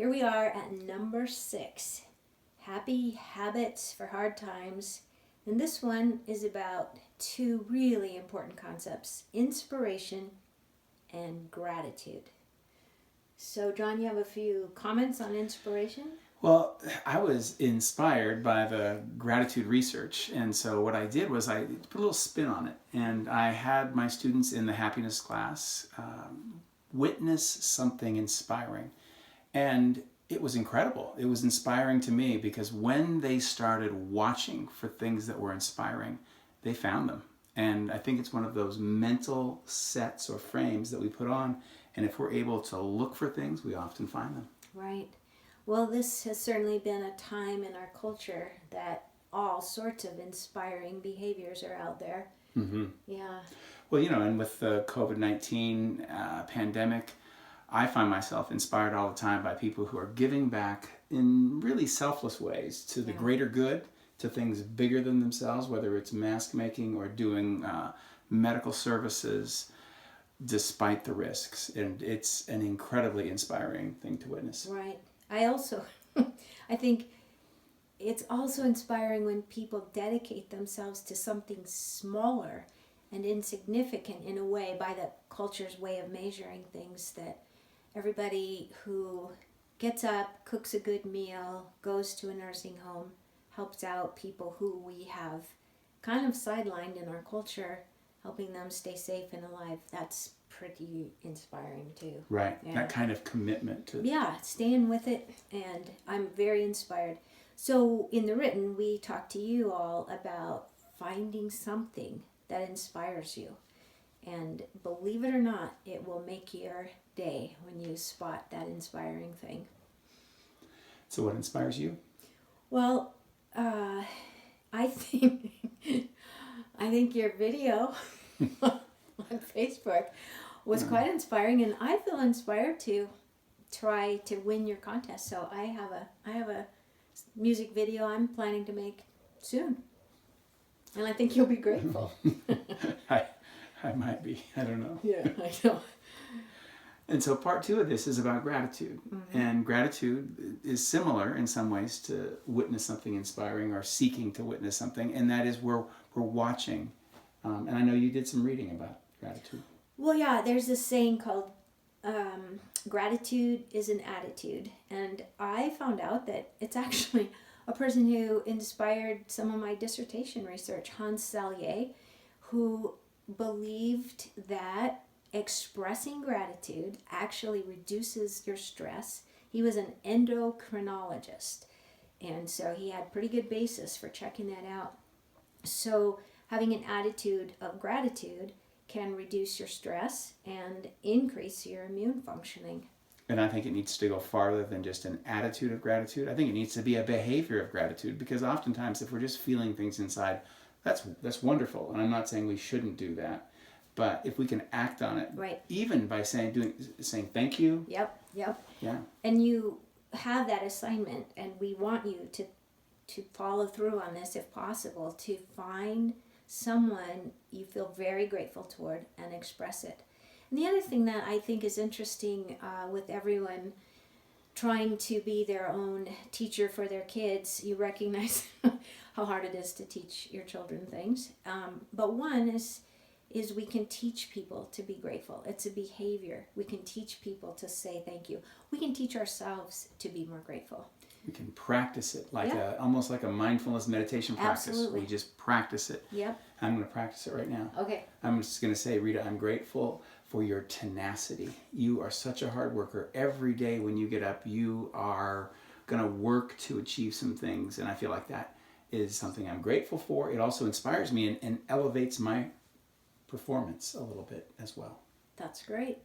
Here we are at number 6, Happy Habits for Hard Times. And this one is about 2 really important concepts, inspiration and gratitude. So, John, you have a few comments on inspiration? Well, I was inspired by the gratitude research, and so what I did was I put a little spin on it, and I had my students in the happiness class witness something inspiring, and it was incredible. It was inspiring to me because when they started watching for things that were inspiring, they found them. And I think it's one of those mental sets or frames that we put on, and if we're able to look for things, we often find them. Right. Well, this has certainly been a time in our culture that all sorts of inspiring behaviors are out there. Mm-hmm. Yeah. Well, and with the COVID-19 pandemic, I find myself inspired all the time by people who are giving back in really selfless ways to the greater good, to things bigger than themselves, whether it's mask making or doing medical services, despite the risks. And it's an incredibly inspiring thing to witness. Right. I think it's also inspiring when people dedicate themselves to something smaller and insignificant in a way by the culture's way of measuring things, that everybody who gets up, cooks a good meal, goes to a nursing home, helps out people who we have kind of sidelined in our culture, helping them stay safe and alive. That's pretty inspiring too. Right. Yeah. That kind of commitment to... Yeah, staying with it, and I'm very inspired. So in the written, we talk to you all about finding something that inspires you. And believe it or not, it will make your day when you spot that inspiring thing. So what inspires you? Well, I think your video on Facebook was quite inspiring, and I feel inspired to try to win your contest. So I have a music video I'm planning to make soon, and I think you'll be grateful. I might be. I don't know. Yeah, I know. And so part 2 of this is about gratitude. Mm-hmm. And gratitude is similar in some ways to witness something inspiring or seeking to witness something. And that is where we're watching. And I know you did some reading about gratitude. Well, yeah, there's this saying called gratitude is an attitude. And I found out that it's actually a person who inspired some of my dissertation research, Hans Selye, who believed that expressing gratitude actually reduces your stress. He was an endocrinologist, and so he had pretty good basis for checking that out. So having an attitude of gratitude can reduce your stress and increase your immune functioning. And I think it needs to go farther than just an attitude of gratitude. I think it needs to be a behavior of gratitude, because oftentimes if we're just feeling things inside, that's wonderful. And I'm not saying we shouldn't do that. But if we can act on it, right, even by saying thank you. Yep. Yeah. And you have that assignment, and we want you to follow through on this if possible, to find someone you feel very grateful toward and express it. And the other thing that I think is interesting with everyone trying to be their own teacher for their kids, you recognize how hard it is to teach your children things. But one is we can teach people to be grateful. It's a behavior. We can teach people to say thank you. We can teach ourselves to be more grateful. We can practice it almost like a mindfulness meditation practice. Absolutely. We just practice it. Yep. I'm going to practice it right now. Okay. I'm just going to say, Rita, I'm grateful for your tenacity. You are such a hard worker. Every day when you get up, you are going to work to achieve some things. And I feel like that is something I'm grateful for. It also inspires me and elevates my performance a little bit as well. That's great.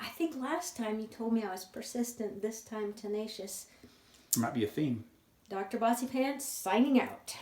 I think last time you told me I was persistent, this time tenacious. There might be a theme. Dr. Bossypants signing out.